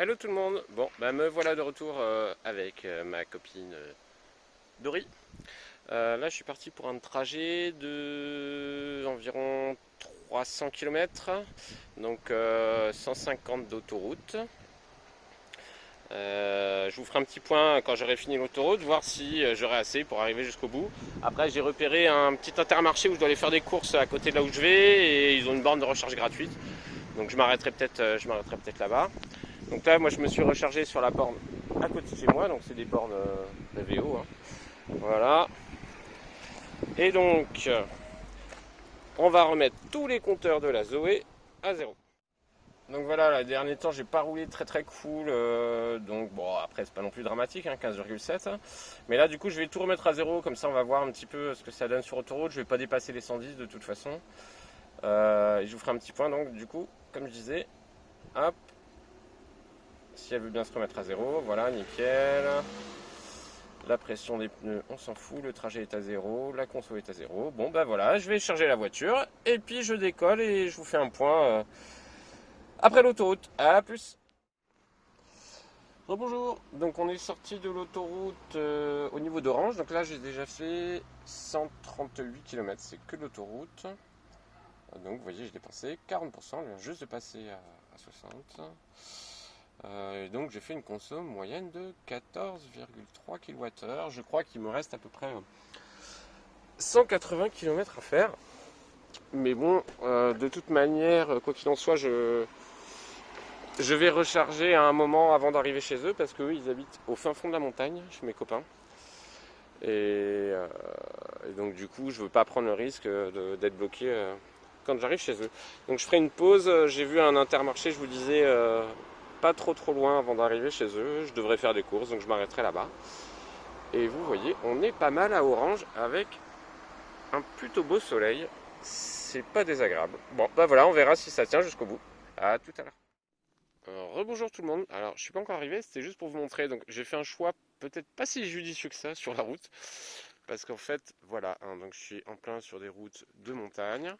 Hello tout le monde. Bon, bah me voilà de retour avec ma copine Dory. Là, je suis parti pour un trajet de environ 300 km, donc 150 d'autoroute. Je vous ferai un petit point quand j'aurai fini l'autoroute, voir si j'aurai assez pour arriver jusqu'au bout. Après, j'ai repéré un petit Intermarché où je dois aller faire des courses à côté de là où je vais, et ils ont une borne de recharge gratuite. Donc je m'arrêterai peut-être là-bas. Donc là, moi, je me suis rechargé sur la borne à côté de chez moi. Donc c'est des bornes VO, hein. Voilà. Et donc, on va remettre tous les compteurs de la Zoé à zéro. Donc voilà, les derniers temps, j'ai pas roulé très cool. Donc bon, après, c'est pas non plus dramatique, hein, 15,7. Mais là, du coup, je vais tout remettre à zéro. Comme ça, on va voir un petit peu ce que ça donne sur autoroute. Je vais pas dépasser les 110 de toute façon. Et je vous ferai un petit point. Donc, du coup, comme je disais, hop. Si elle veut bien se remettre à zéro, voilà, nickel. La pression des pneus, on s'en fout, le trajet est à zéro, la conso est à zéro. Bon bah voilà, je vais charger la voiture et puis je décolle et je vous fais un point après l'autoroute. A plus. Bonjour, donc on est sorti de l'autoroute au niveau d'Orange. Donc là j'ai déjà fait 138 km, c'est que l'autoroute. Donc vous voyez, j'ai dépensé 40%, je viens juste de passer à 60. Et donc j'ai fait une consomme moyenne de 14,3 kWh. Je crois qu'il me reste à peu près 180 km à faire. Mais bon, de toute manière, quoi qu'il en soit, je vais recharger à un moment avant d'arriver chez eux parce qu'eux, ils habitent au fin fond de la montagne, chez mes copains. Et donc du coup, je ne veux pas prendre le risque d'être bloqué quand j'arrive chez eux. Donc je ferai une pause. J'ai vu un Intermarché, je vous disais, pas trop loin avant d'arriver chez eux. Je devrais faire des courses, donc je m'arrêterai là-bas. Et vous voyez, on est pas mal à Orange avec un plutôt beau soleil. C'est pas désagréable. Bon, bah voilà, on verra si ça tient jusqu'au bout. À tout à l'heure. Rebonjour tout le monde. Alors, je suis pas encore arrivé, c'était juste pour vous montrer. Donc, j'ai fait un choix peut-être pas si judicieux que ça sur la route. Parce qu'en fait, voilà, hein, donc je suis en plein sur des routes de montagne.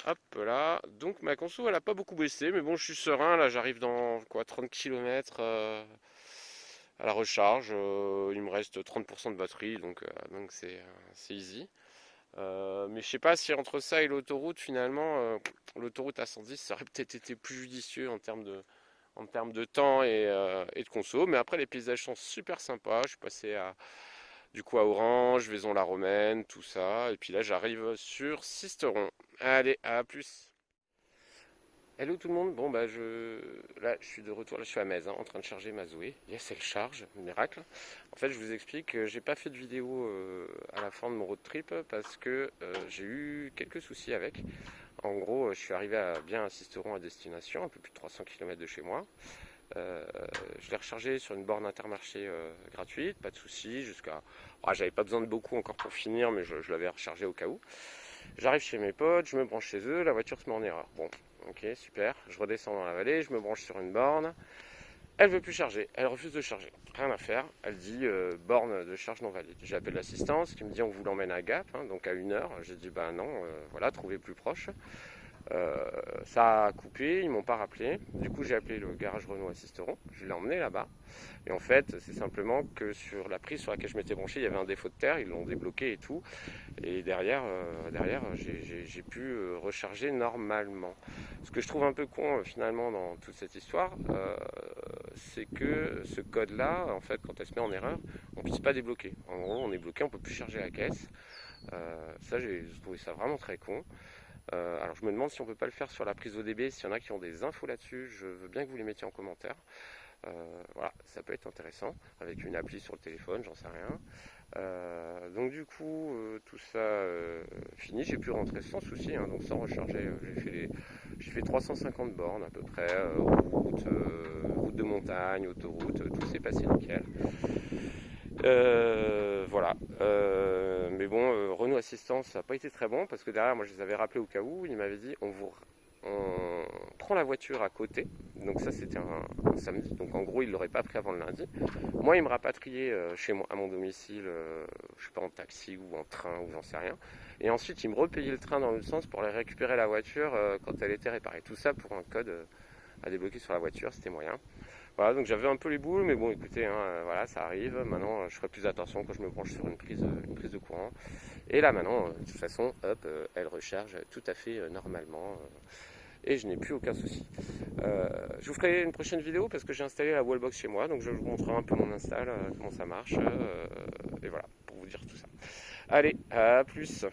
Hop là, donc ma conso elle a pas beaucoup baissé, mais bon je suis serein, là j'arrive dans quoi 30 km à la recharge, il me reste 30% de batterie, donc c'est easy. Mais je sais pas si entre ça et l'autoroute finalement, l'autoroute à 110 ça aurait peut-être été plus judicieux en termes de temps et de conso, mais après les paysages sont super sympas, je suis passé du coup à Orange, Vaison-la-Romaine, tout ça. Et puis là, j'arrive sur Sisteron. Allez, à plus. Hello tout le monde. Bon bah là je suis de retour, là je suis à Metz, hein, en train de charger ma Zoé. Yes, elle charge, miracle. En fait, je vous explique que j'ai pas fait de vidéo à la fin de mon road trip parce que j'ai eu quelques soucis avec. En gros, je suis arrivé bien à Sisteron à destination, un peu plus de 300 km de chez moi. Euh, je l'ai rechargé sur une borne Intermarché gratuite, pas de souci, jusqu'à... Ah, j'avais pas besoin de beaucoup encore pour finir, mais je l'avais rechargé au cas où. J'arrive chez mes potes, je me branche chez eux, la voiture se met en erreur. Bon, ok, super. Je redescends dans la vallée, je me branche sur une borne. Elle veut plus charger, elle refuse de charger. Rien à faire, elle dit borne de charge non valide. J'appelle l'assistance qui me dit on vous l'emmène à Gap, hein, donc à 1 heure. J'ai dit bah non, voilà, trouvez plus proche. Ça a coupé, ils m'ont pas rappelé. Du coup, j'ai appelé le garage Renault à Sisteron. Je l'ai emmené là-bas. Et en fait, c'est simplement que sur la prise sur laquelle je m'étais branché, il y avait un défaut de terre. Ils l'ont débloqué et tout. Et derrière, j'ai pu recharger normalement. Ce que je trouve un peu con finalement dans toute cette histoire, c'est que ce code-là, en fait, quand elle se met en erreur, on ne puisse pas débloquer. En gros, on est bloqué, on ne peut plus charger la caisse. Ça, j'ai trouvé ça vraiment très con. Alors je me demande si on peut pas le faire sur la prise ODB, s'il y en a qui ont des infos là-dessus, je veux bien que vous les mettiez en commentaire. Voilà, ça peut être intéressant, avec une appli sur le téléphone, j'en sais rien. Donc du coup, tout ça fini, j'ai pu rentrer sans souci, hein, donc sans recharger. J'ai fait 350 bornes à peu près, route de montagne, autoroute, tout s'est passé nickel. Voilà. Mais bon, Renault Assistance, ça n'a pas été très bon parce que derrière, moi, je les avais rappelés au cas où. Ils m'avaient dit, on prend la voiture à côté. Donc ça, c'était un samedi. Donc en gros, ils ne l'auraient pas pris avant le lundi. Moi, ils me rapatriaient chez moi, à mon domicile, je sais pas, en taxi ou en train ou j'en sais rien. Et ensuite, ils me repayaient le train dans l'autre sens pour aller récupérer la voiture quand elle était réparée. Tout ça pour un code à débloquer sur la voiture, c'était moyen. Voilà, donc j'avais un peu les boules, mais bon, écoutez, hein, voilà, ça arrive. Maintenant, je ferai plus attention quand je me branche sur une prise de courant. Et là, maintenant, de toute façon, hop, elle recharge tout à fait normalement. Et je n'ai plus aucun souci. Je vous ferai une prochaine vidéo parce que j'ai installé la wallbox chez moi, donc je vous montrerai un peu mon install, comment ça marche. Et voilà, pour vous dire tout ça. Allez, à plus.